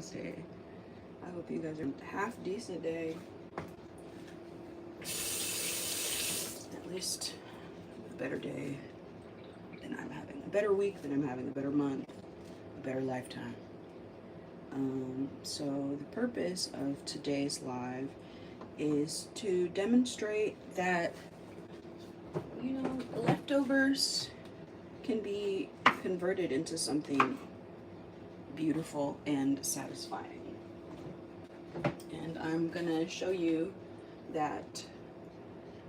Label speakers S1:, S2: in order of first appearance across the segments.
S1: Wednesday. I hope you guys are half decent day. At least a better day than I'm having. A better week than I'm having. A better month. A better lifetime. So the purpose of today's live is to demonstrate that, you know, leftovers can be converted into something beautiful and satisfying. And I'm gonna show you that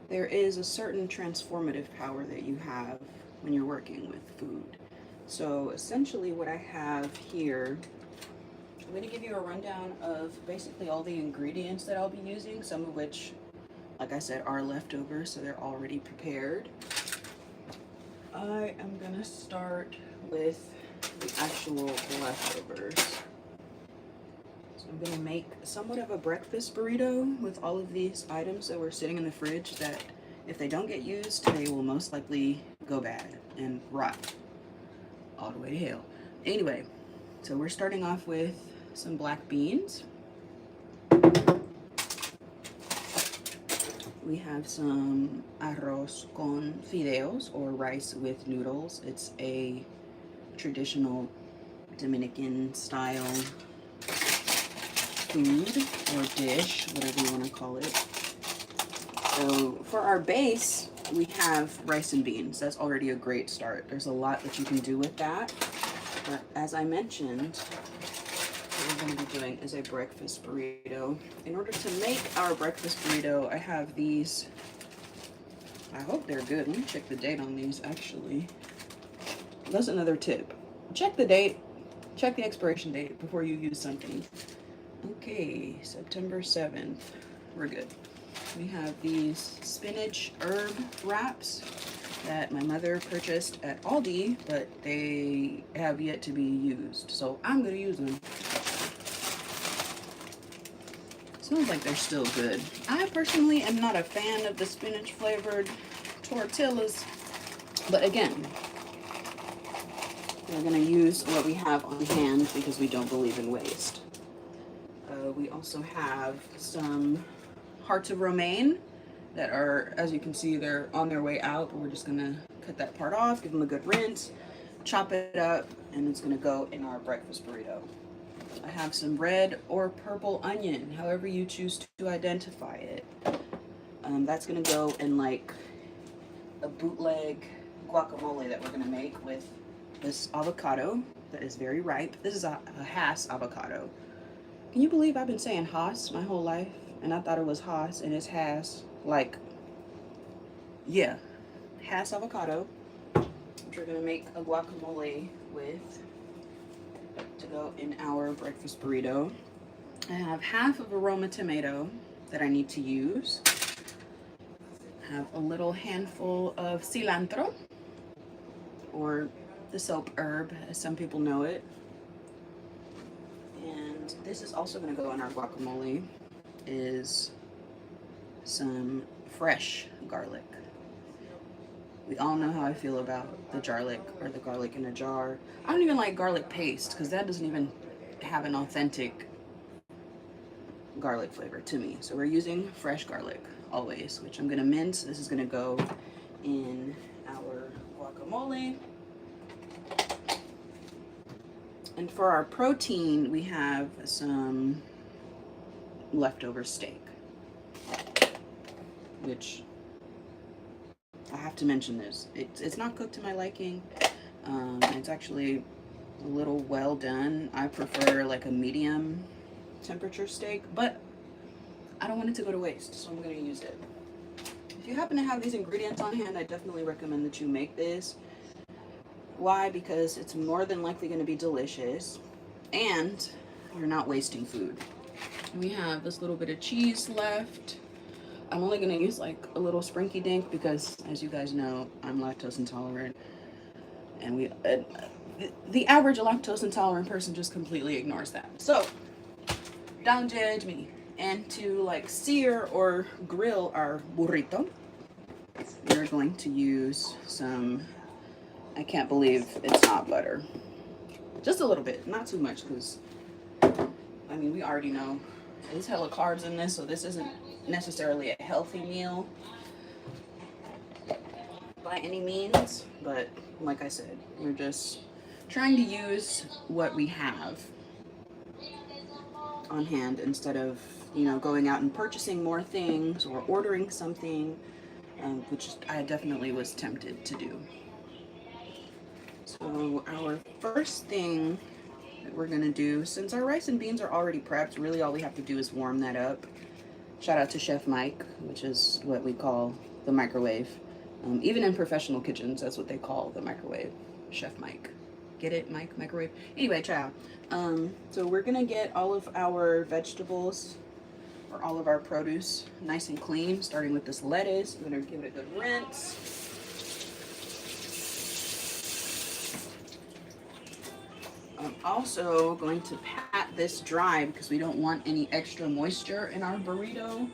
S1: there is a certain transformative power that you have when you're working with food. So essentially what I have here, I'm going to give you a rundown of basically all the ingredients that I'll be using, some of which, like I said, are leftovers, so they're already prepared. I am going to start with the actual leftovers. So I'm going to make somewhat of a breakfast burrito with all of these items that were sitting in the fridge that if they don't get used, they will most likely go bad and rot all the way to hell. Anyway, so we're starting off with some black beans. We have some arroz con fideos, or rice with noodles. It's a traditional Dominican style food or dish, whatever you want to call it. So for our base, we have rice and beans. That's already a great start. There's a lot that you can do with that. But as I mentioned, what we're going to be doing is a breakfast burrito. In order to make our breakfast burrito, I have these. I hope they're good. Let me check the date on these, actually. That's another tip. Check the date. Check the expiration date before you use something. Okay, September 7th. We're good. We have these spinach herb wraps that my mother purchased at Aldi, but they have yet to be used. So I'm going to use them. Smells like they're still good. I personally am not a fan of the spinach flavored tortillas, but again, we're going to use what we have on hand because we don't believe in waste. We also have some hearts of romaine that are, as you can see, they're on their way out, but we're just going to cut that part off, give them a good rinse, chop it up, and it's going to go in our breakfast burrito. I have some red or purple onion, however you choose to identify it. That's going to go in like a bootleg guacamole that we're going to make with this avocado that is very ripe. This is a Hass avocado. Can you believe I've been saying Hass my whole life? And I thought it was Hass and it's Hass. Like, yeah, Hass avocado, which we're going to make a guacamole with to go in our breakfast burrito. I have half of a Roma tomato that I need to use. I have a little handful of cilantro, or the soap herb, as some people know it. And this is also going to go in our guacamole, is some fresh garlic. We all know how I feel about the garlic, or the garlic in a jar. I don't even like garlic paste because that doesn't even have an authentic garlic flavor to me. So we're using fresh garlic always, which I'm going to mince. This is going to go in our guacamole. And for our protein, we have some leftover steak, which I have to mention this. It's not cooked to my liking. It's actually a little well done. I prefer like a medium temperature steak, but I don't want it to go to waste, so I'm going to use it. If you happen to have these ingredients on hand, I definitely recommend that you make this. Why? Because it's more than likely going to be delicious and you're not wasting food. We have this little bit of cheese left. I'm only going to use like a little sprinky dink because, as you guys know, I'm lactose intolerant. And the average lactose intolerant person just completely ignores that. So, don't judge me. And to like sear or grill our burrito, we're going to use some, I can't believe it's not butter. Just a little bit, not too much, because mean, we already know there's hella carbs in this, so this isn't necessarily a healthy meal by any means, but like I said, we're just trying to use what we have on hand instead of, you know, going out and purchasing more things or ordering something, which I definitely was tempted to do. So our first thing that we're gonna do, since our rice and beans are already prepped, really all we have to do is warm that up. Shout out to Chef Mike, which is what we call the microwave. Even in professional kitchens, that's what they call the microwave. Chef Mike. Get it, Mike? Microwave? Anyway, ciao. So we're gonna get all of our vegetables or all of our produce nice and clean, starting with this lettuce. I'm gonna give it a good rinse. I'm also going to pat this dry because we don't want any extra moisture in our burrito,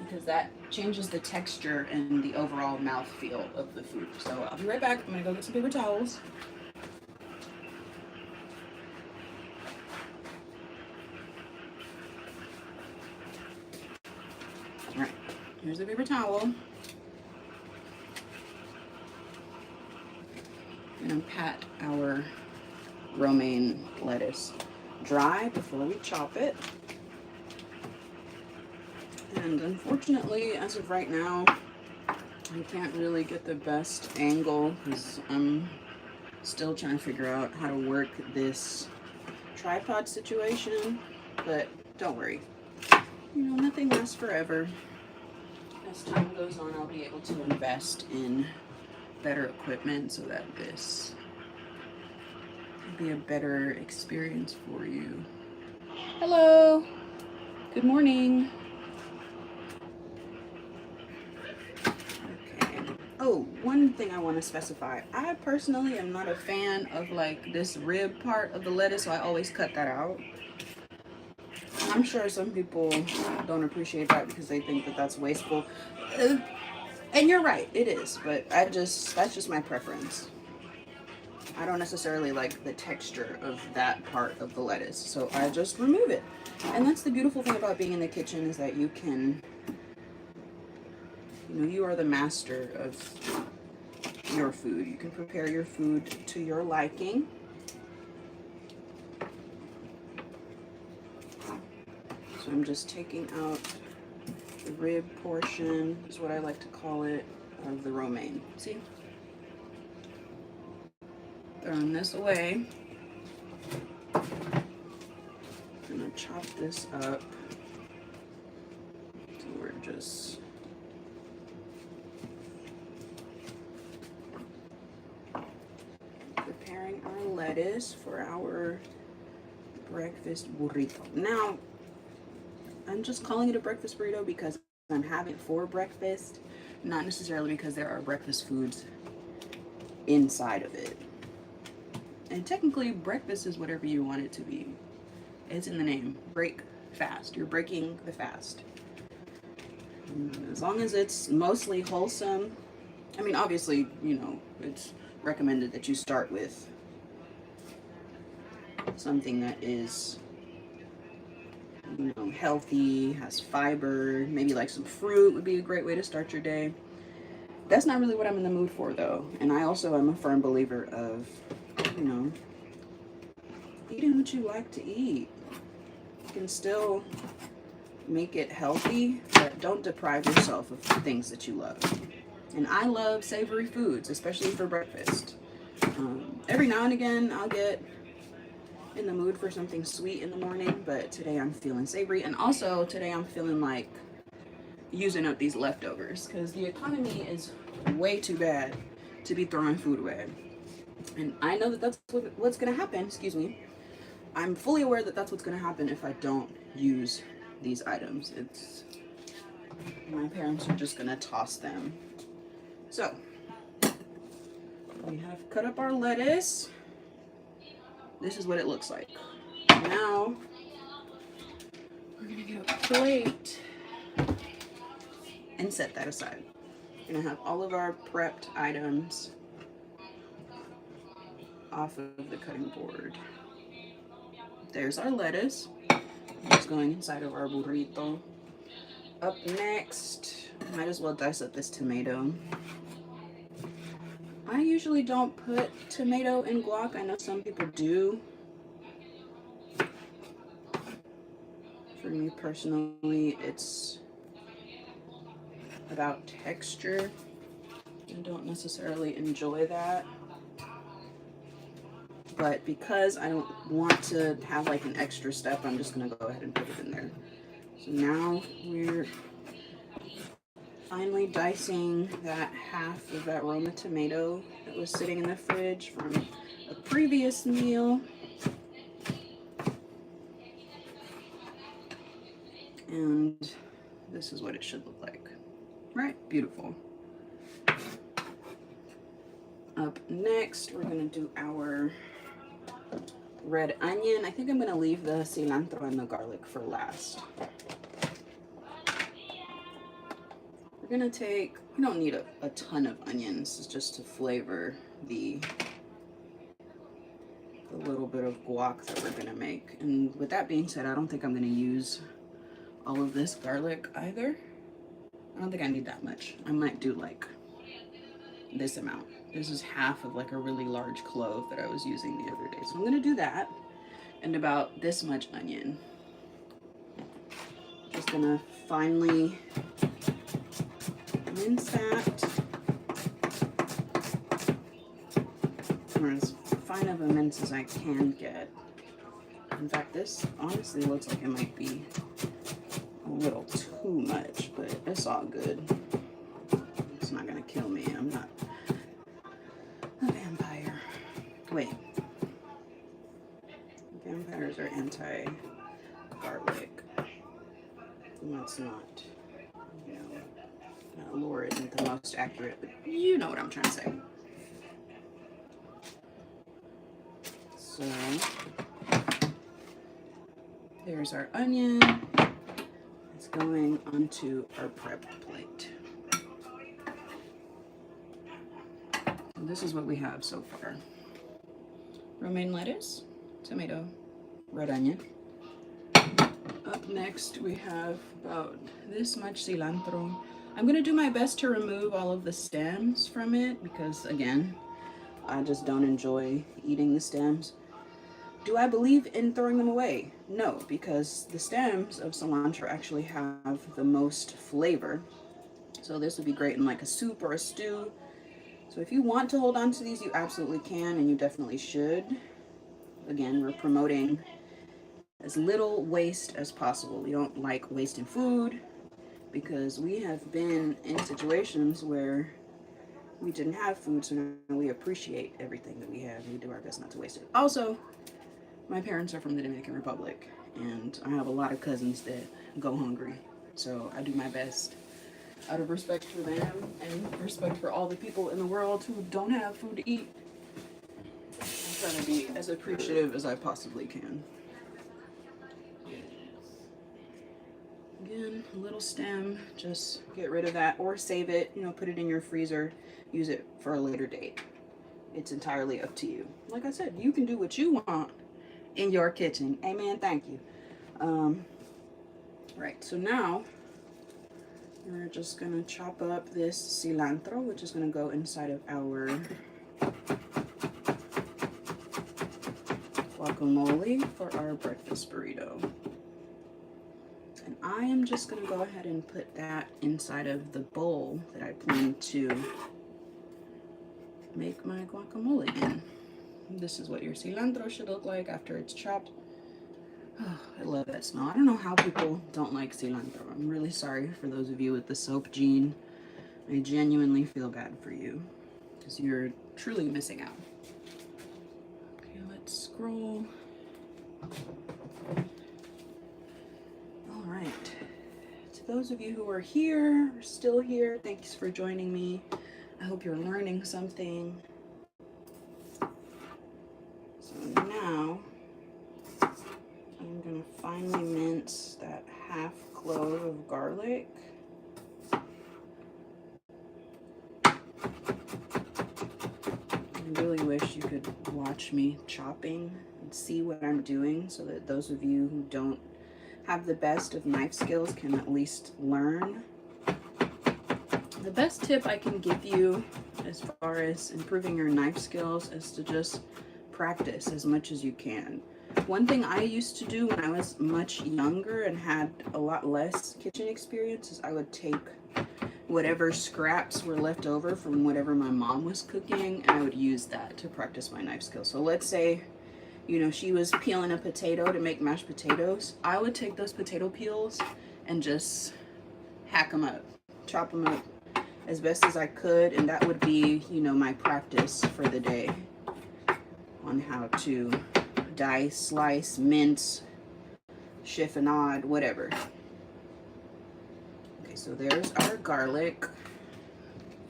S1: because that changes the texture and the overall mouthfeel of the food. So I'll be right back. I'm gonna go get some paper towels. All right, here's the paper towel. I'm gonna pat our romaine lettuce dry before we chop it. And unfortunately, as of right now, I can't really get the best angle because I'm still trying to figure out how to work this tripod situation, but don't worry. You know, nothing lasts forever. As time goes on, I'll be able to invest in better equipment so that this will be a better experience for you. Hello. Good morning. Oh, one thing I want to specify. I personally am not a fan of like this rib part of the lettuce, so I always cut that out. I'm sure some people don't appreciate that because they think that that's wasteful. And you're right, it is, but that's just my preference. I don't necessarily like the texture of that part of the lettuce, so I just remove it. And that's the beautiful thing about being in the kitchen, is that you can, you know, you are the master of your food. You can prepare your food to your liking. So I'm just taking out the rib portion, is what I like to call it, of the romaine. See? Throwing this away. I'm gonna chop this up. So we're just preparing our lettuce for our breakfast burrito. Now, I'm just calling it a breakfast burrito because I'm having it for breakfast, not necessarily because there are breakfast foods inside of it. And technically, breakfast is whatever you want it to be. It's in the name. Break fast. You're breaking the fast. As long as it's mostly wholesome. I mean, obviously, you know, it's recommended that you start with something that is, you know, healthy, has fiber, maybe like some fruit would be a great way to start your day. That's not really what I'm in the mood for, though. And I also am a firm believer of, you know, eating what you like to eat. You can still make it healthy, but don't deprive yourself of things that you love. And I love savory foods, especially for breakfast. Every now and again, I'll get in the mood for something sweet in the morning, but today I'm feeling savory. And also today I'm feeling like using up these leftovers because the economy is way too bad to be throwing food away. And I know that that's what's going to happen. Excuse me. I'm fully aware that that's what's going to happen if I don't use these items. My parents are just going to toss them. So we have cut up our lettuce. This is what it looks like. Now we're going to get a plate and set that aside. We're going to have all of our prepped items off of the cutting board. There's our lettuce. It's going inside of our burrito. Up next, might as well dice up this tomato. I usually don't put tomato in guac. I know some people do. For me personally, it's about texture. I don't necessarily enjoy that. But because I don't want to have like an extra step, I'm just going to go ahead and put it in there. So now we're finally dicing that half of that Roma tomato that was sitting in the fridge from a previous meal. And this is what it should look like. Right? Beautiful. Up next, we're going to do our red onion. I think I'm going to leave the cilantro and the garlic for last. We're going to take, we don't need a ton of onions, just to flavor the little bit of guac that we're going to make. And with that being said, I don't think I'm going to use all of this garlic either. I don't think I need that much. I might do like this amount. This is half of like a really large clove that I was using the other day. So I'm going to do that and about this much onion. Just going to finely mince that. Or as fine of a mince as I can get. In fact, this honestly looks like it might be a little too much, but it's all good. It's not gonna kill me. I'm not a vampire. Wait. Vampires are anti-garlic. That's not, you know, lore isn't the most accurate, but you know what I'm trying to say. So there's our onion. It's going onto our prep plate. And this is what we have so far. Romaine lettuce, tomato, red onion. Up next we have about this much cilantro. I'm gonna do my best to remove all of the stems from it because again, I just don't enjoy eating the stems. Do I believe in throwing them away? No, because the stems of cilantro actually have the most flavor. So this would be great in like a soup or a stew. So if you want to hold on to these, you absolutely can, and you definitely should. Again, we're promoting as little waste as possible. We don't like wasting food because we have been in situations where we didn't have food, so now we appreciate everything that we have and we do our best not to waste it. Also, my parents are from the Dominican Republic, and I have a lot of cousins that go hungry. So I do my best out of respect for them and respect for all the people in the world who don't have food to eat. I'm trying to be as appreciative as I possibly can. Again, a little stem, just get rid of that or save it, you know, put it in your freezer, use it for a later date. It's entirely up to you. Like I said, you can do what you want in your kitchen. Amen. Thank you. Right. So now we're just gonna chop up this cilantro, which is gonna go inside of our guacamole for our breakfast burrito. And I am just gonna go ahead and put that inside of the bowl that I plan to make my guacamole in. This is what your cilantro should look like after it's chopped. Oh, I love that smell. I don't know how people don't like cilantro. I'm really sorry for those of you with the soap gene. I genuinely feel bad for you because you're truly missing out. Okay, let's scroll. All right. To those of you who are here, or still here, thanks for joining me. I hope you're learning something. So now I'm going to finely mince that half clove of garlic. I really wish you could watch me chopping and see what I'm doing so that those of you who don't have the best of knife skills can at least learn. The best tip I can give you as far as improving your knife skills is to just practice as much as you can. One thing I used to do when I was much younger and had a lot less kitchen experience is I would take whatever scraps were left over from whatever my mom was cooking, and I would use that to practice my knife skills. So let's say, you know, she was peeling a potato to make mashed potatoes. I would take those potato peels and just hack them up, chop them up as best as I could, and that would be, you know, my practice for the day on how to dice, slice, mince, chiffonade, whatever. Okay, so there's our garlic,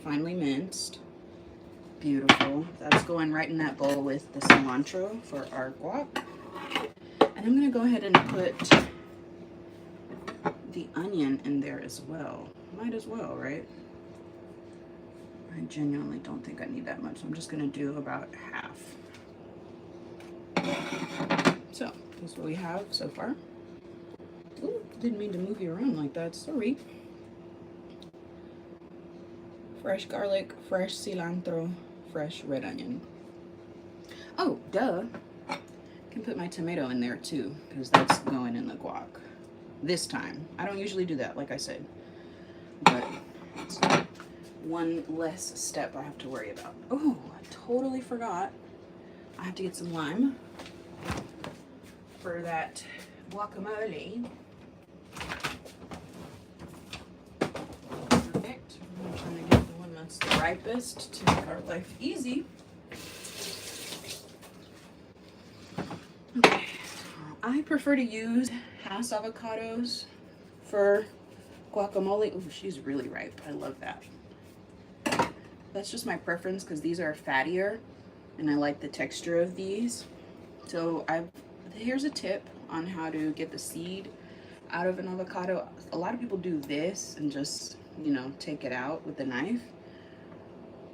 S1: finely minced. Beautiful. That's going right in that bowl with the cilantro for our guac. And I'm gonna go ahead and put the onion in there as well. Might as well, right? I genuinely don't think I need that much. I'm just gonna do about half. So, this is what we have so far. Ooh, didn't mean to move you around like that, sorry. Fresh garlic, fresh cilantro, fresh red onion. Oh, duh. I can put my tomato in there too, because that's going in the guac. This time. I don't usually do that, like I said. But it's one less step I have to worry about. Oh, I totally forgot. I have to get some lime for that guacamole. Perfect. I'm trying to get the one that's the ripest to make our life easy. Okay. I prefer to use Hass avocados for guacamole. Oh, she's really ripe. I love that. That's just my preference because these are fattier and I like the texture of these. So here's a tip on how to get the seed out of an avocado. A lot of people do this and just, you know, take it out with a knife.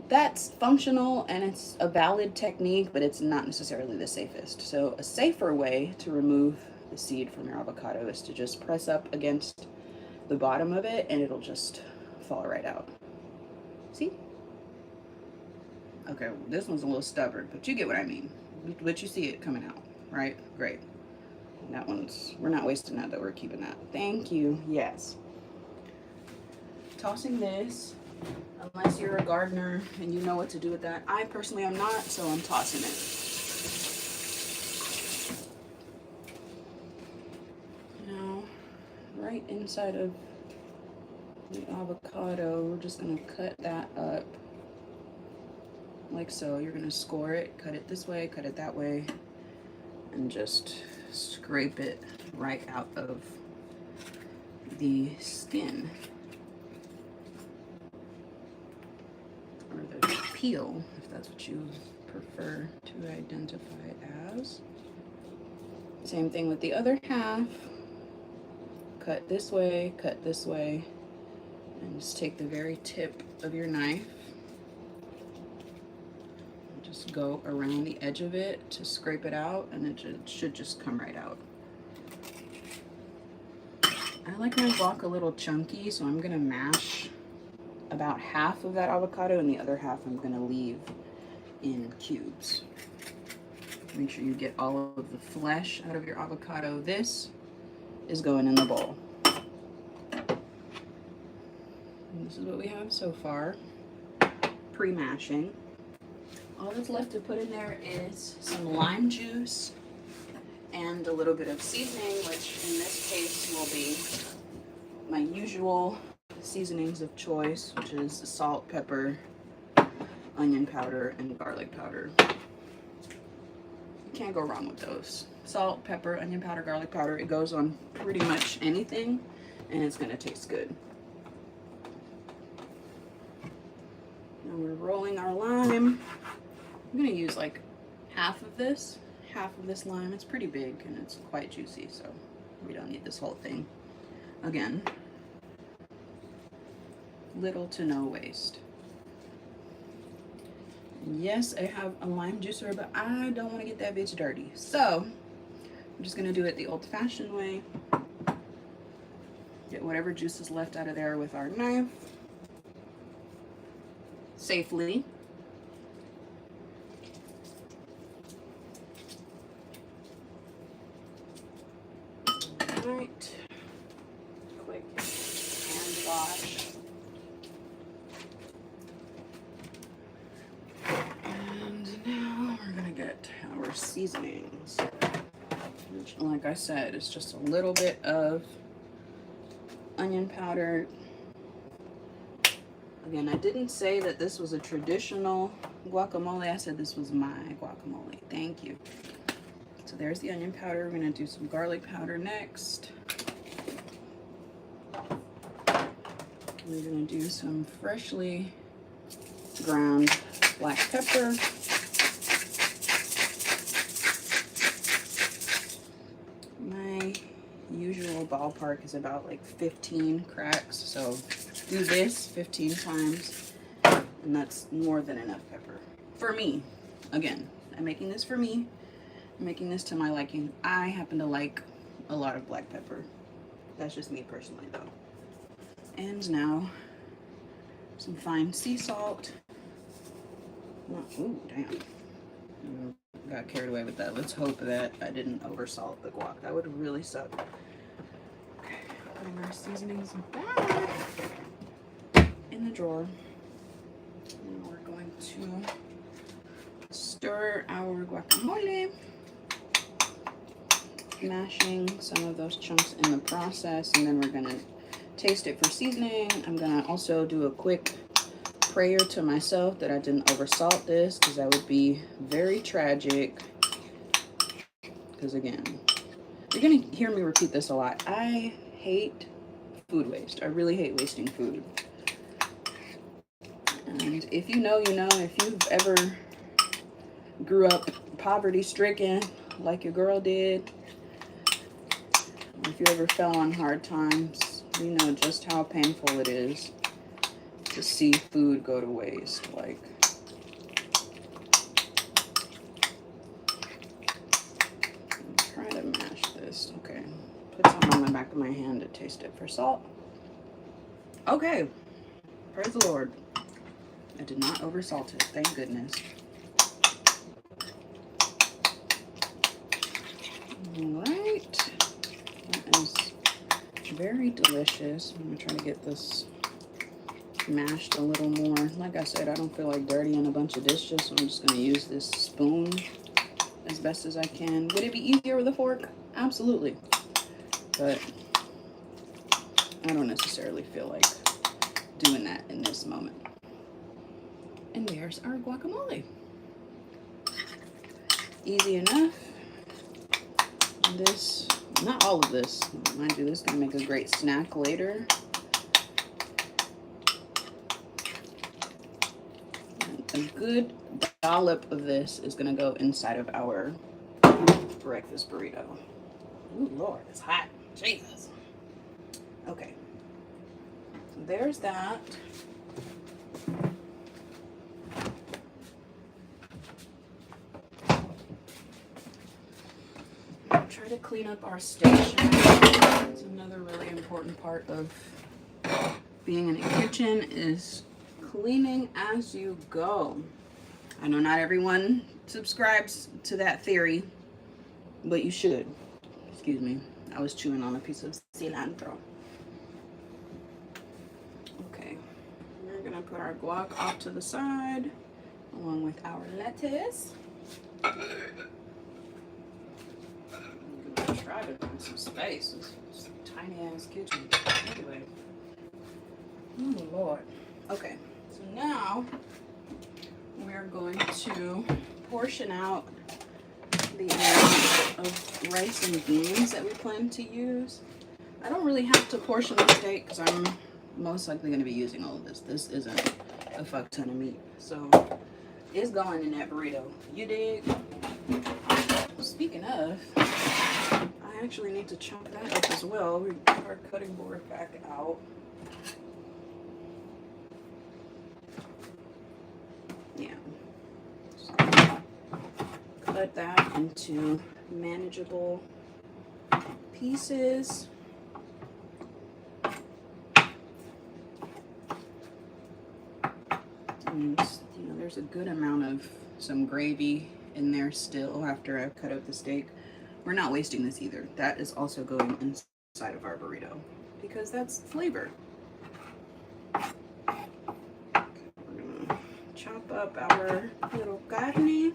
S1: That's functional and it's a valid technique, but it's not necessarily the safest. So a safer way to remove the seed from your avocado is to just press up against the bottom of it and it'll just fall right out. See? Okay, this one's a little stubborn, but you get what I mean. But you see it coming out, right? Great. And that one's, we're not wasting that though, we're keeping that. Thank you, yes. Tossing this, unless you're a gardener and you know what to do with that. I personally am not, so I'm tossing it. Now, right inside of the avocado, we're just gonna cut that up like so. You're gonna score it, cut it this way, cut it that way, and just scrape it right out of the skin. Or the peel, if that's what you prefer to identify it as. Same thing with the other half. Cut this way, and just take the very tip of your knife. Just go around the edge of it to scrape it out, and it should just come right out. I like my guac a little chunky, so I'm gonna mash about half of that avocado and the other half I'm gonna leave in cubes. Make sure you get all of the flesh out of your avocado. This is going in the bowl. And this is what we have so far, pre-mashing. All that's left to put in there is some lime juice and a little bit of seasoning, which in this case will be my usual seasonings of choice, which is salt, pepper, onion powder, and garlic powder. You can't go wrong with those. Salt, pepper, onion powder, garlic powder. It goes on pretty much anything, and it's gonna taste good. Now we're rolling our lime. I'm gonna use like half of this lime. It's pretty big and it's quite juicy, so we don't need this whole thing. Again, little to no waste. And yes, I have a lime juicer, but I don't want to get that bitch dirty. So I'm just gonna do it the old-fashioned way. Get whatever juice is left out of there with our knife safely. Right. Quick hand wash. And now we're gonna get our seasonings, which, like I said, is just a little bit of onion powder. Again, I didn't say that this was a traditional guacamole. I said this was my guacamole. Thank you. So there's the onion powder. We're gonna do some garlic powder next. We're gonna do some freshly ground black pepper. My usual ballpark is about like 15 cracks, so do this 15 times, and that's more than enough pepper for me. Again, I'm making this for me. I'm making this to my liking. I happen to like a lot of black pepper. That's just me personally, though. And now some fine sea salt. Ooh, damn. Got carried away with that. Let's hope that I didn't oversalt the guac. That would really suck. Okay, putting our seasonings back in the drawer. And we're going to stir our guacamole, mashing some of those chunks in the process, and then we're gonna taste it for seasoning. I'm gonna also do a quick prayer to myself that I didn't oversalt this, because that would be very tragic. Because again, you're gonna hear me repeat this a lot. I hate food waste. I really hate wasting food. And if you know, you know. If you've ever grew up poverty stricken like your girl did, if you ever fell on hard times, you know just how painful it is to see food go to waste. Like, try to mash this. Okay, put some on the back of my hand to taste it for salt. Okay, praise the Lord. I did not oversalt it, thank goodness. All right, that is very delicious. I'm gonna try to get this mashed a little more. Like I said, I don't feel like dirtying a bunch of dishes, so I'm just gonna use this spoon as best as I can. Would it be easier with a fork? Absolutely, but I don't necessarily feel like doing that in this moment. And there's our guacamole. Easy enough. This, not all of this, mind you, this is gonna make a great snack later. And a good dollop of this is gonna go inside of our breakfast burrito. Ooh, Lord, it's hot. Jesus. Okay. So there's that. Try to clean up our station. It's another really important part of being in a kitchen, is cleaning as you go. I know not everyone subscribes to that theory, but you should. Excuse me, I was chewing on a piece of cilantro. Okay, we're gonna put our guac off to the side along with our lettuce. Try to find some space. It's a tiny ass kitchen. Anyway. Oh Lord. Okay. So now we're going to portion out the amount of rice and beans that we plan to use. I don't really have to portion the steak because I'm most likely going to be using all of this. This isn't a fuck ton of meat. So it's going in that burrito. You dig? Speaking of, I actually need to chunk that up as well. We put our cutting board back out. Yeah. So cut that into manageable pieces. And, you know, there's a good amount of some gravy in there still after I've cut out the steak. We're not wasting this either. That is also going inside of our burrito because that's flavor. We're gonna chop up our little carne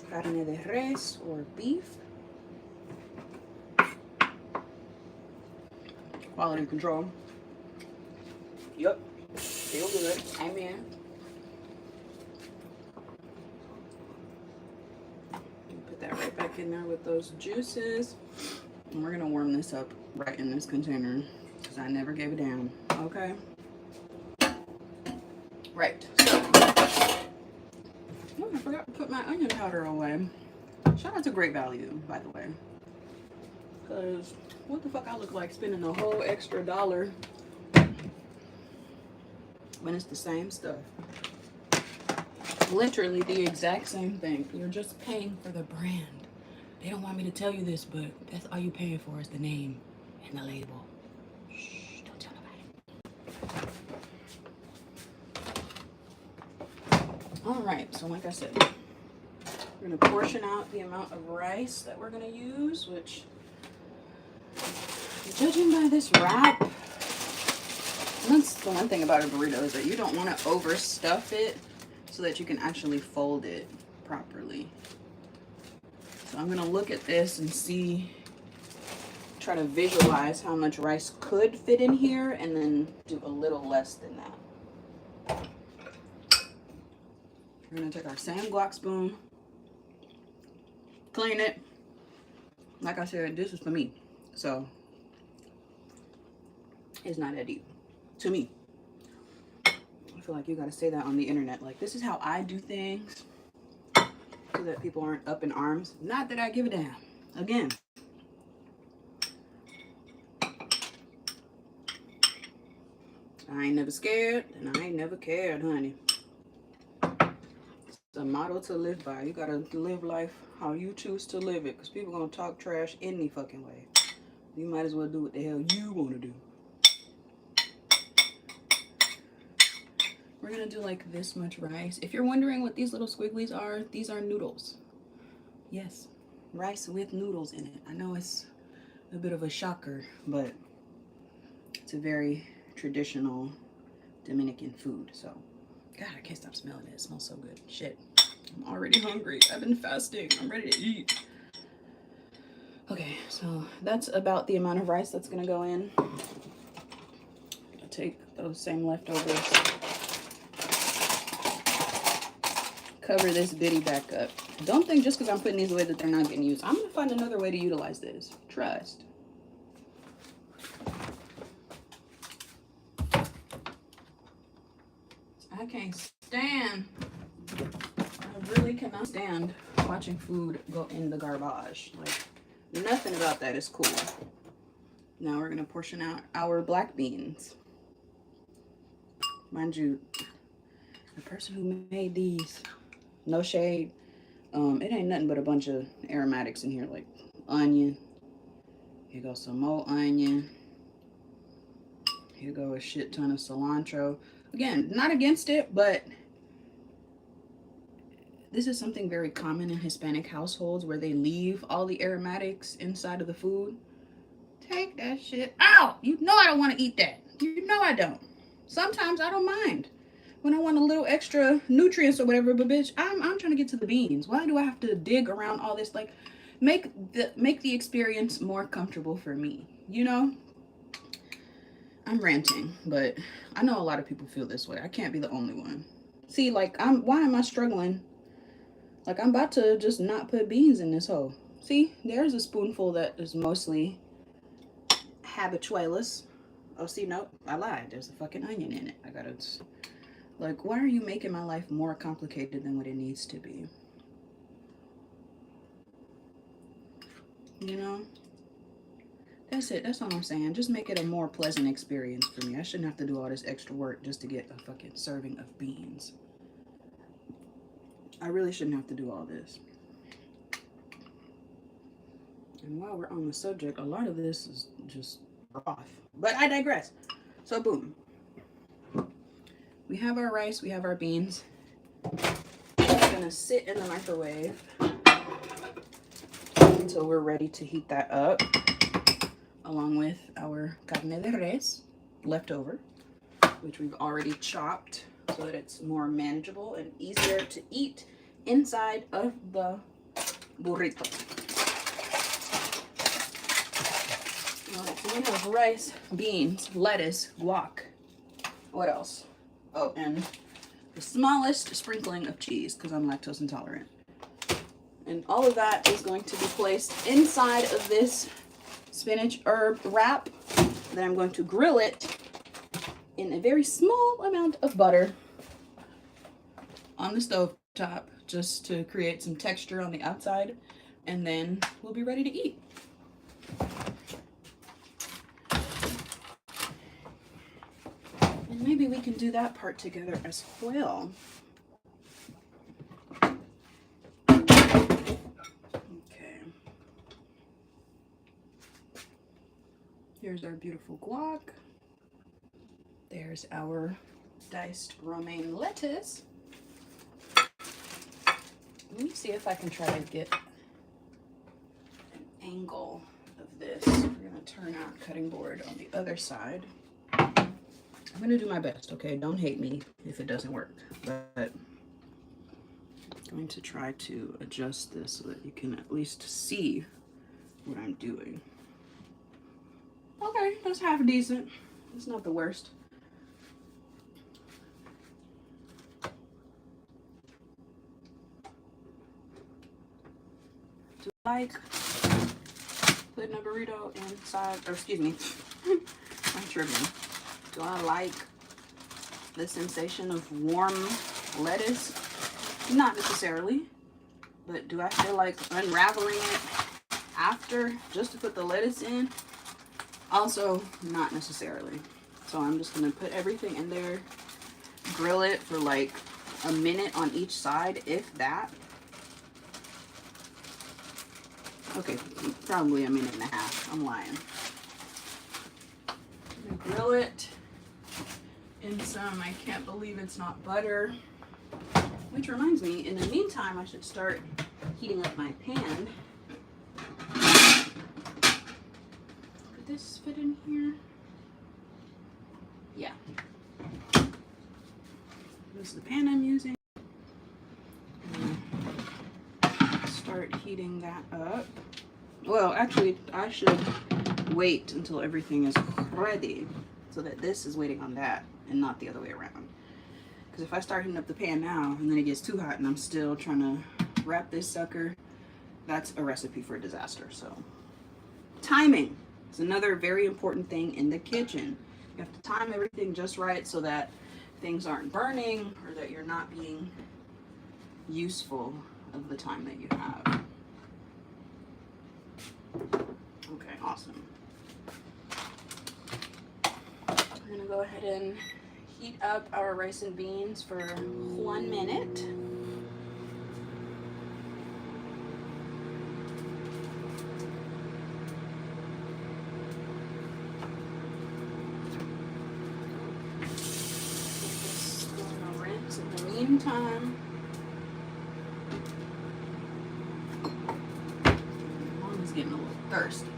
S1: de res or beef. Quality control. Yep, feel good. Amen. Put that right back in there with those juices. And we're gonna warm this up right in this container because I never gave it down. Okay. Right. So, oh, I forgot to put my onion powder away. Shout out to Great Value, by the way. Because what the fuck I look like spending a whole extra $1 when it's the same stuff. Literally the exact same thing. You're just paying for the brand. They don't want me to tell you this, but that's all you're paying for is the name and the label. Shh, don't tell nobody. All right, so like I said, we're gonna portion out the amount of rice that we're gonna use, which, judging by this wrap, that's the one thing about a burrito is that you don't want to overstuff it so that you can actually fold it properly. So I'm gonna look at this and see, try to visualize how much rice could fit in here and then do a little less than that. We're gonna take our same guac spoon, clean it. Like I said, this is for me, so it's not that deep to me. I feel like you gotta say that on the internet, like, this is how I do things, so that people aren't up in arms. Not that I give a damn. Again, I ain't never scared and I ain't never cared, honey. It's a motto to live by. You gotta live life how you choose to live it, because people gonna talk trash any fucking way. You might as well do what the hell you want to do. We're gonna do like this much rice. If you're wondering what these little squigglies are, these are noodles. Yes, rice with noodles in it. I know it's a bit of a shocker, but it's a very traditional Dominican food. So, God, I can't stop smelling it. It smells so good. Shit, I'm already hungry. I've been fasting. I'm ready to eat. Okay, so that's about the amount of rice that's gonna go in. I'll take those same leftovers. Cover this bitty back up. Don't think just because I'm putting these away that they're not getting used. I'm gonna find another way to utilize this. Trust. I can't stand, I really cannot stand watching food go in the garbage. Like, nothing about that is cool. Now we're gonna portion out our black beans. Mind you, the person who made these, no shade, it ain't nothing but a bunch of aromatics in here, like onion. Here goes some more onion. Here goes a shit ton of cilantro. Again, not against it, but this is something very common in Hispanic households where they leave all the aromatics inside of the food. Take that shit out. You know I don't want to eat that. You know I don't. Sometimes I don't mind when I want a little extra nutrients or whatever, but bitch, I'm trying to get to the beans. Why do I have to dig around all this? Like, make the experience more comfortable for me, you know? I'm ranting, but I know a lot of people feel this way. I can't be the only one. See, like, why am I struggling? Like, I'm about to just not put beans in this hole. See, there's a spoonful that is mostly habichuelas. Oh, see, nope, I lied. There's a fucking onion in it. I gotta, like, why are you making my life more complicated than what it needs to be? You know? That's it. That's all I'm saying. Just make it a more pleasant experience for me. I shouldn't have to do all this extra work just to get a fucking serving of beans. I really shouldn't have to do all this. And while we're on the subject, a lot of this is just broth. But I digress. So boom. we have our rice, we have our beans. It's gonna sit in the microwave until we're ready to heat that up, along with our carne de res leftover, which we've already chopped so that it's more manageable and easier to eat inside of the burrito. Alright, so we have rice, beans, lettuce, guac. What else? Oh, and the smallest sprinkling of cheese because I'm lactose intolerant. And all of that is going to be placed inside of this spinach herb wrap. Then I'm going to grill it in a very small amount of butter on the stove top just to create some texture on the outside. And then we'll be ready to eat. And maybe we can do that part together as well. Here's our beautiful guac. There's our diced romaine lettuce. Let me see if I can try to get an angle of this. We're gonna turn our cutting board on the other side. I'm gonna do my best, okay? Don't hate me if it doesn't work, but I'm going to try to adjust this so that you can at least see what I'm doing. Okay, that's half decent. It's not the worst. Do I like putting a burrito inside, or excuse me, I'm tripping. Do I like the sensation of warm lettuce? Not necessarily, but do I feel like unraveling it after just to put the lettuce in? Also, not necessarily. So I'm just gonna put everything in there, grill it for like a minute on each side, if that. Okay, probably a minute and a half. I'm lying. I'm gonna grill it in some, I can't believe it's not butter. Which reminds me, in the meantime, I should start heating up my pan. Could this fit in here? Yeah. This is the pan I'm using. Start heating that up. Well, actually, I should wait until everything is ready so that this is waiting on that and not the other way around. Because if I start heating up the pan now and then it gets too hot and I'm still trying to wrap this sucker, that's a recipe for disaster. So timing is another very important thing in the kitchen. You have to time everything just right so that things aren't burning or that you're not being useful of the time that you have. Okay, awesome. I'm gonna go ahead and heat up our rice and beans for 1 minute. Just gonna rinse in the meantime. Mom's getting a little thirsty.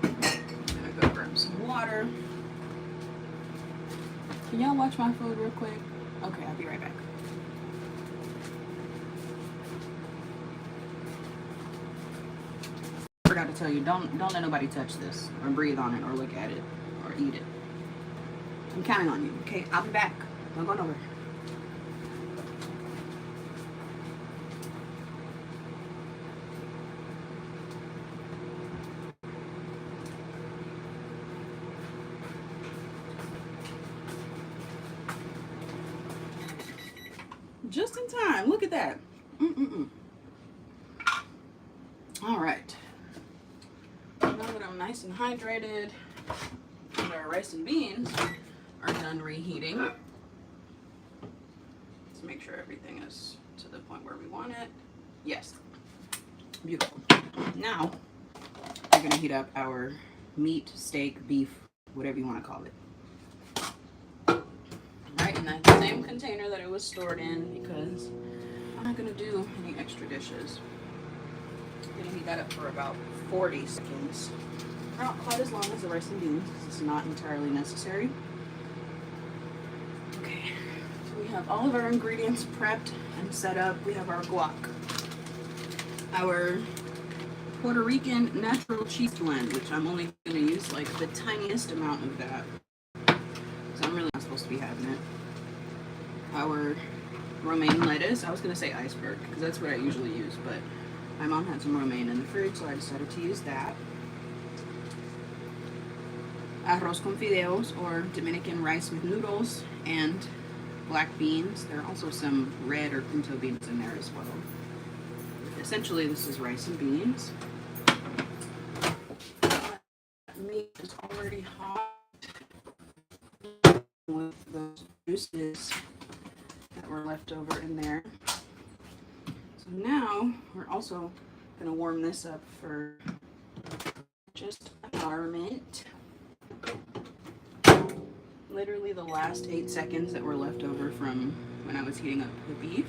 S1: I'm gonna go grab some water. Can y'all watch my food real quick? Okay, I'll be right back. I forgot to tell you, don't let nobody touch this or breathe on it or look at it or eat it. I'm counting on you, okay? I'll be back. Don't go nowhere. Just in time. Look at that. All right. Now that I'm nice and hydrated and our rice and beans are done reheating, let's make sure everything is to the point where we want it. Yes. Beautiful. Now we're going to heat up our meat, steak, beef, whatever you want to call it. All right. in that same container that it was stored in because I'm not gonna do any extra dishes. I'm gonna heat that up for about 40 seconds. Not quite as long as the rice and beans. It's not entirely necessary. Okay, so we have all of our ingredients prepped and set up. We have our guac, our Puerto Rican natural cheese blend, which I'm only gonna use like the tiniest amount of that. So I'm really not supposed to be having it. Our romaine lettuce. I was gonna say iceberg because that's what I usually use, but my mom had some romaine in the fridge, so I decided to use that. Arroz con fideos, or Dominican rice with noodles, and black beans. There are also some red or pinto beans in there as well. Essentially, this is rice and beans. Meat is already hot with those juices that were left over in there. So now we're also going to warm this up for just a garment. Literally the last 8 seconds that were left over from when I was heating up the beef.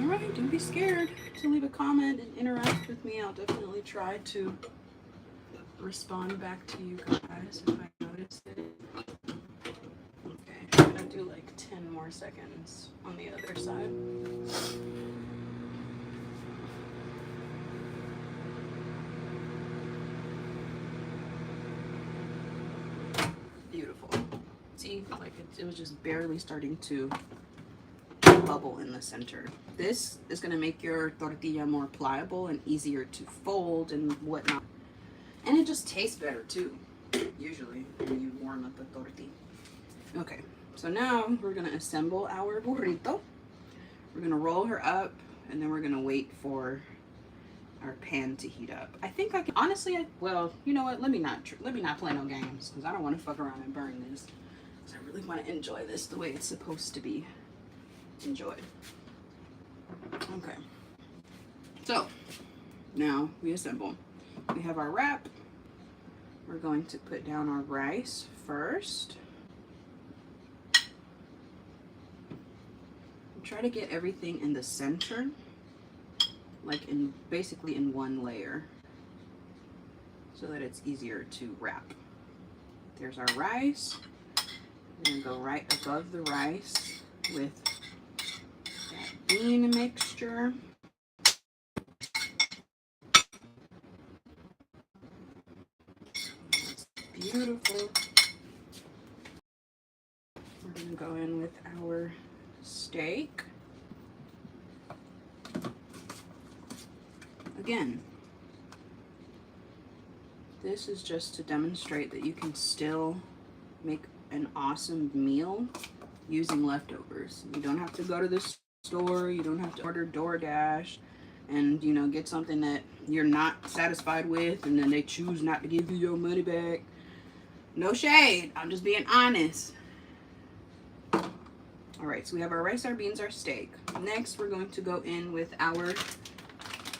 S1: Alright, don't be scared to leave a comment and interact with me. I'll definitely try to respond back to you guys if I notice it. Okay, I'm going to do like 10 more seconds on the other side. Beautiful. See, like it was just barely starting to bubble in the center. This is going to make your tortilla more pliable and easier to fold and whatnot. And it just tastes better too, usually, when you warm up a tortilla. Okay, so now we're going to assemble our burrito. We're going to roll her up, and then we're going to wait for our pan to heat up. I think I can, honestly, well, you know what, let me not play no games, because I don't want to fuck around and burn this. Because I really want to enjoy this the way it's supposed to be enjoyed. Okay, so now we assemble. We have our wrap. We're going to put down our rice first. Try to get everything in the center, like basically in one layer, so that it's easier to wrap. There's our rice. We're gonna go right above the rice with that bean mixture. That's beautiful. We're gonna go in with our steak. Again, this is just to demonstrate that you can still make an awesome meal using leftovers. You don't have to go to the store, you don't have to order DoorDash and, you know, get something that you're not satisfied with and then they choose not to give you your money back. No shade, I'm just being honest. Alright, so we have our rice, our beans, our steak. Next, we're going to go in with our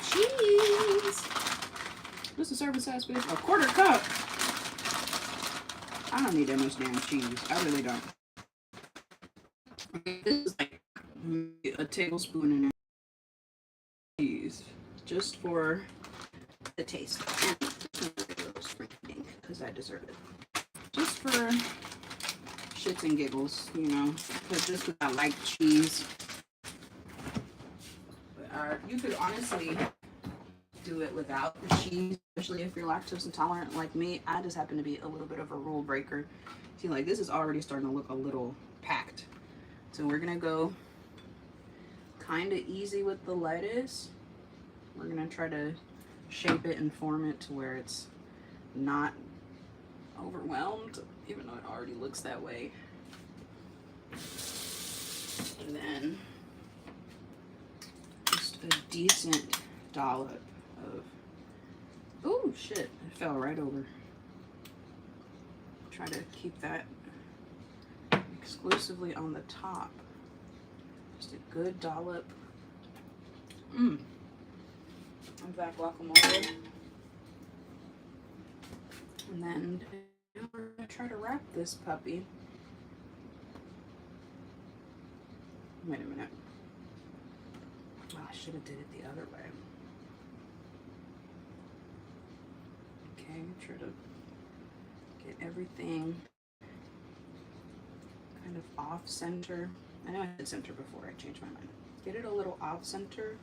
S1: cheese. What's the serving size with? A 1/4 cup. I don't need that much damn cheese. I really don't. This is like a tablespoon in cheese, just for the taste. Because I deserve it. Just for shits and giggles, you know, because just because I like cheese. But you could honestly do it without the cheese, especially if you're lactose intolerant like me. I just happen to be a little bit of a rule breaker. See, like this is already starting to look a little packed. So we're gonna go kind of easy with the lettuce. We're gonna try to shape it and form it to where it's not overwhelmed, even though it already looks that way. And then just a decent dollop of, oh shit, it fell right over. Try to keep that exclusively on the top. Just a good dollop of that guacamole. And then we're gonna try to wrap this puppy Wait a minute. Oh, I should have did it the other way. Okay, try to get everything kind of off center. I know I said center before, I changed my mind. Get it a little off center.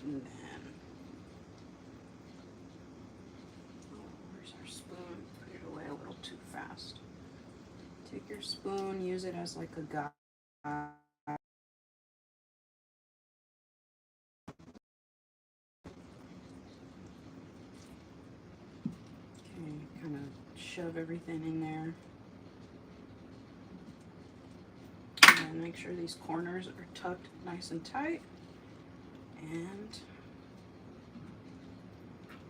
S1: And then, oh, where's our spoon? Put it away a little too fast. Take your spoon, use it as like a guide. Kind of shove everything in there. And make sure these corners are tucked nice and tight. And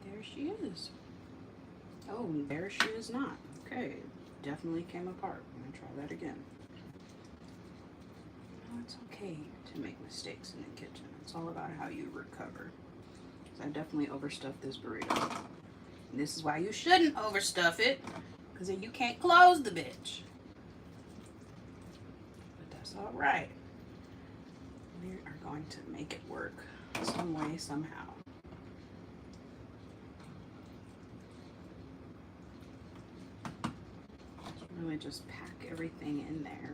S1: there she is. Oh, there she is not. Okay, definitely came apart. I'm gonna try that again. No, it's okay to make mistakes in the kitchen. It's all about how you recover. So I definitely overstuffed this burrito. And this is why you shouldn't overstuff it, because then you can't close the bitch. But that's all right. We are going to make it work some way, somehow. Really just pack everything in there.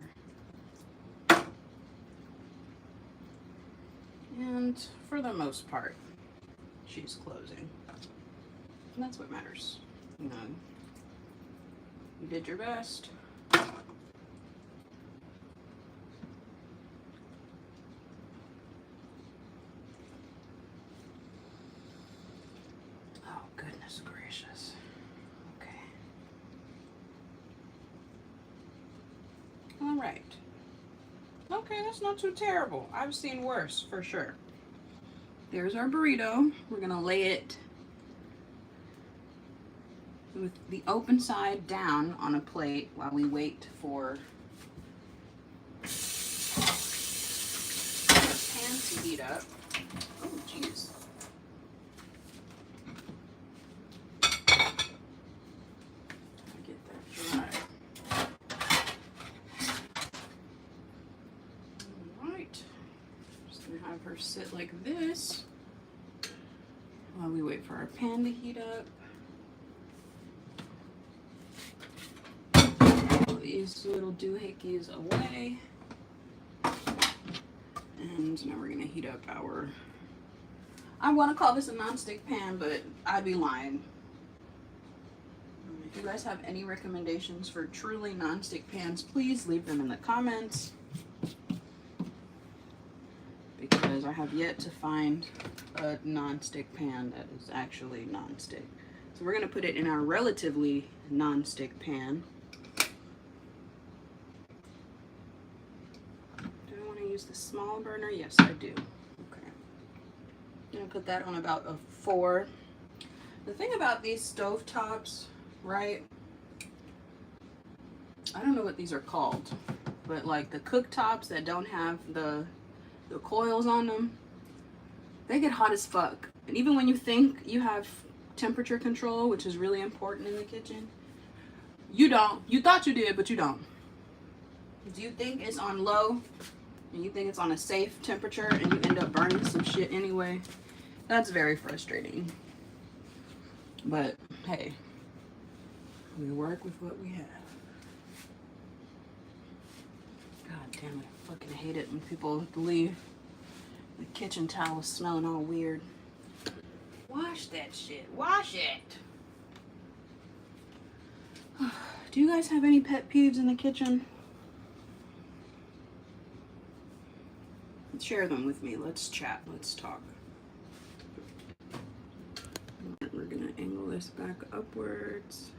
S1: And for the most part, she's closing. And that's what matters. You know, you did your best. Oh, goodness gracious. Okay. All right. Okay, that's not too terrible. I've seen worse, for sure. There's our burrito. We're gonna lay it with the open side down on a plate while we wait for our pan to heat up. Oh, jeez. Get that dry. All right. Just gonna have her sit like this while we wait for our pan to heat up. These little doohickeys away. And now we're gonna heat up our, I want to call this a nonstick pan, but I'd be lying. If you guys have any recommendations for truly nonstick pans, please leave them in the comments, because I have yet to find a nonstick pan that is actually nonstick. So we're gonna put it in our relatively nonstick pan. Use the small burner? Yes, I do. Okay. I'm gonna put that on about a 4. The thing about these stove tops, right? I don't know what these are called, but like the cooktops that don't have the coils on them, they get hot as fuck. And even when you think you have temperature control, which is really important in the kitchen, you don't. You thought you did, but you don't. Do you think it's on low? And you think it's on a safe temperature and you end up burning some shit anyway? That's very frustrating. But hey, we work with what we have. God damn it, I fucking hate it when people leave the kitchen towels smelling all weird. Wash that shit. Wash it. Do you guys have any pet peeves in the kitchen? Share them with me. Let's chat. Let's talk. We're gonna angle this back upwards.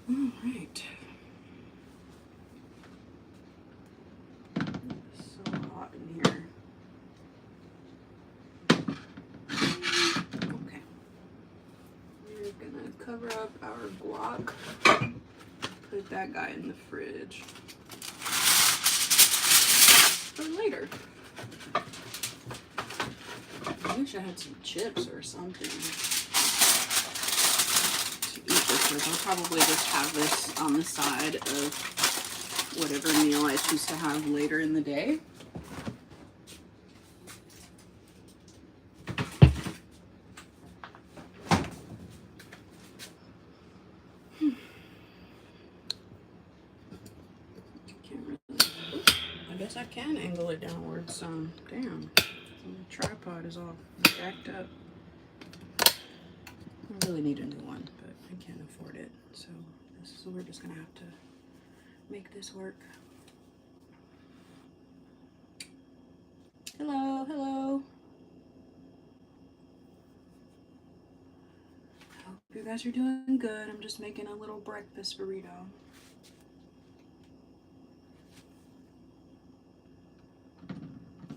S1: All right. It's so hot in here. grab our guac, put that guy in the fridge for later. I wish I had some chips or something to eat this with. I'll probably just have this on the side of whatever meal I choose to have later in the day. I can angle it downwards some. Damn, the tripod is all jacked up. I really need a new one, but I can't afford it. So we're just gonna have to make this work. Hello, hello. Hope you guys are doing good. I'm just making a little breakfast burrito.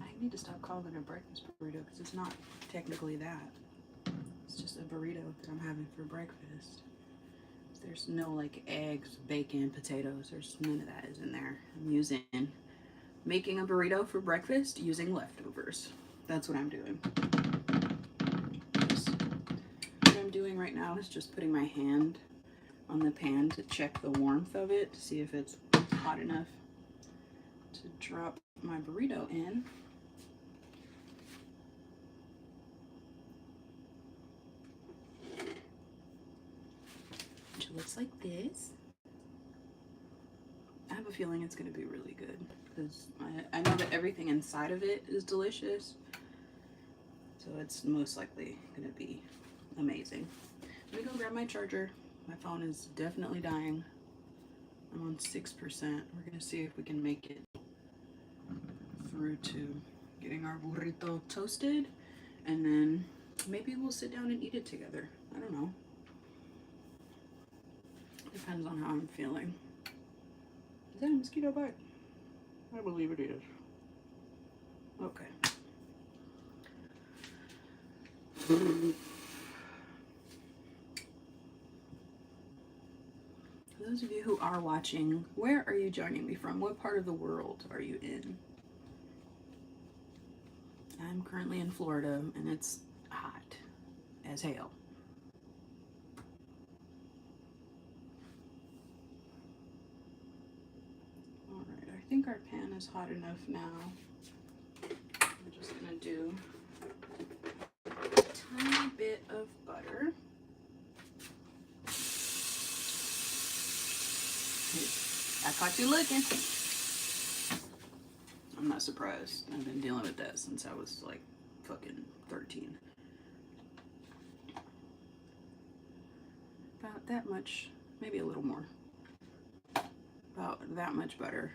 S1: I need to stop calling it a breakfast burrito because it's not technically that. It's just a burrito that I'm having for breakfast. There's no like eggs, bacon, potatoes. There's none of that is in there. I'm making a burrito for breakfast using leftovers. That's what I'm doing. What I'm doing right now is just putting my hand on the pan to check the warmth of it to see if it's hot enough to drop my burrito in. Which looks like this. I have a feeling it's going to be really good because I know that everything inside of it is delicious. So it's most likely going to be amazing. Let me go grab my charger. My phone is definitely dying. I'm on 6%. We're going to see if we can make it through to getting our burrito toasted. And then maybe we'll sit down and eat it together. I don't know. Depends on how I'm feeling. Is that a mosquito bite? I believe it is. Okay. For those of you who are watching, where are you joining me from? What part of the world are you in? I'm currently in Florida and it's hot as hell. Alright, I think our pan is hot enough now. I'm just gonna do a tiny bit of butter. I caught you looking. I'm not surprised. I've been dealing with that since I was like fucking 13. About that much, maybe a little more. About that much butter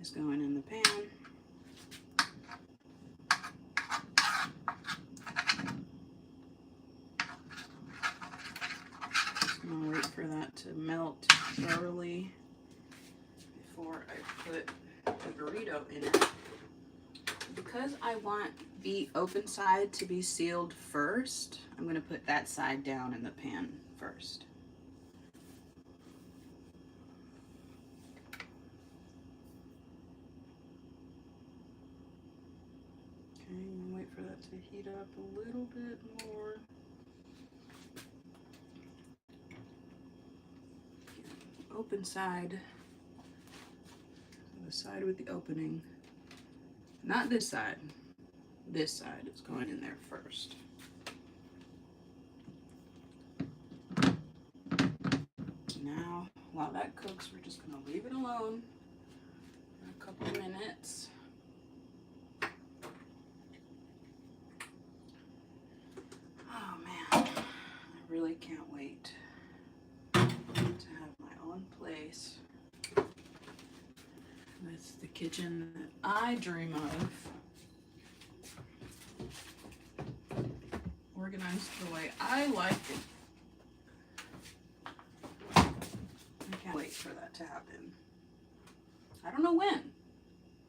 S1: is going in the pan. Just gonna wait for that to melt thoroughly before I put the burrito in it. Because I want the open side to be sealed first, I'm going to put that side down in the pan first. Okay, I'm going to wait for that to heat up a little bit more. Open side, the side with the opening. Not this side. This side is going in there first. Now, while that cooks, we're just going to leave it alone for a couple of minutes. Oh man, I really can't wait to have my own place with the kitchen that I dream of. Organized the way I like it. I can't wait for that to happen. I don't know when.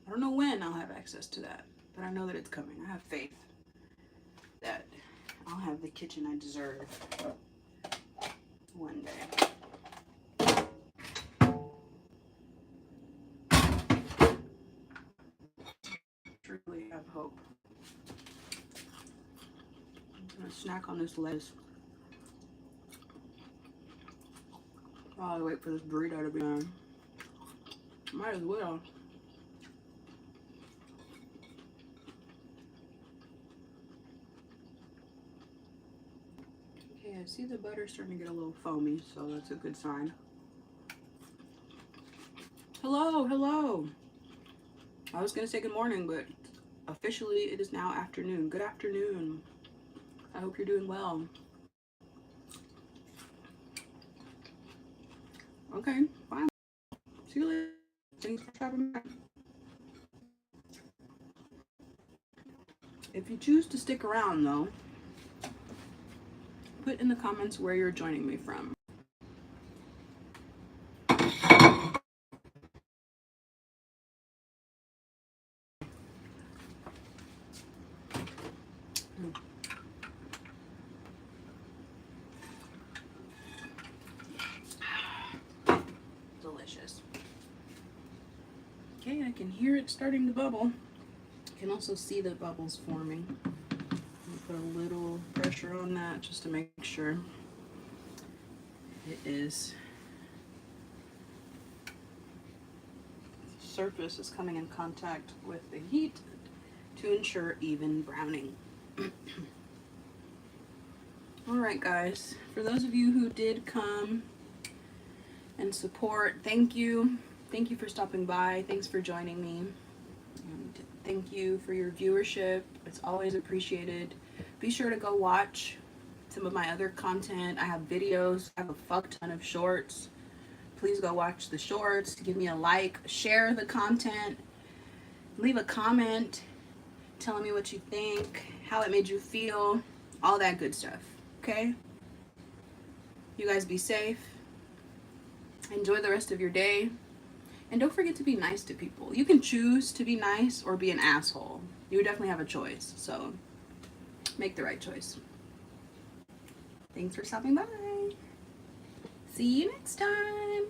S1: I don't know when I'll have access to that, but I know that it's coming. I have faith that I'll have the kitchen I deserve one day. Truly have hope. I'm gonna snack on this lettuce while I wait for this burrito to be done. Might as well. Okay, I see the butter starting to get a little foamy, so that's a good sign. Hello, hello. I was gonna say good morning, but officially it is now afternoon. Good afternoon. I hope you're doing well. Okay, fine. See you later. Thanks for stopping by. If you choose to stick around though, put in the comments where you're joining me from. Delicious. Okay, I can hear it starting to bubble. I can also see the bubbles forming. Put a little pressure on that just to make sure it is. The surface is coming in contact with the heat to ensure even browning. All right, guys, for those of you who did come and support, thank you. Thank you for stopping by. Thanks for joining me. And thank you for your viewership. It's always appreciated. Be sure to go watch some of my other content. I have videos. I have a fuck ton of shorts. Please go watch the shorts. Give me a like. Share the content. Leave a comment telling me what you think, how it made you feel, all that good stuff. Okay? You guys be safe. Enjoy the rest of your day. And don't forget to be nice to people. You can choose to be nice or be an asshole. You definitely have a choice. So make the right choice. Thanks for stopping by. See you next time.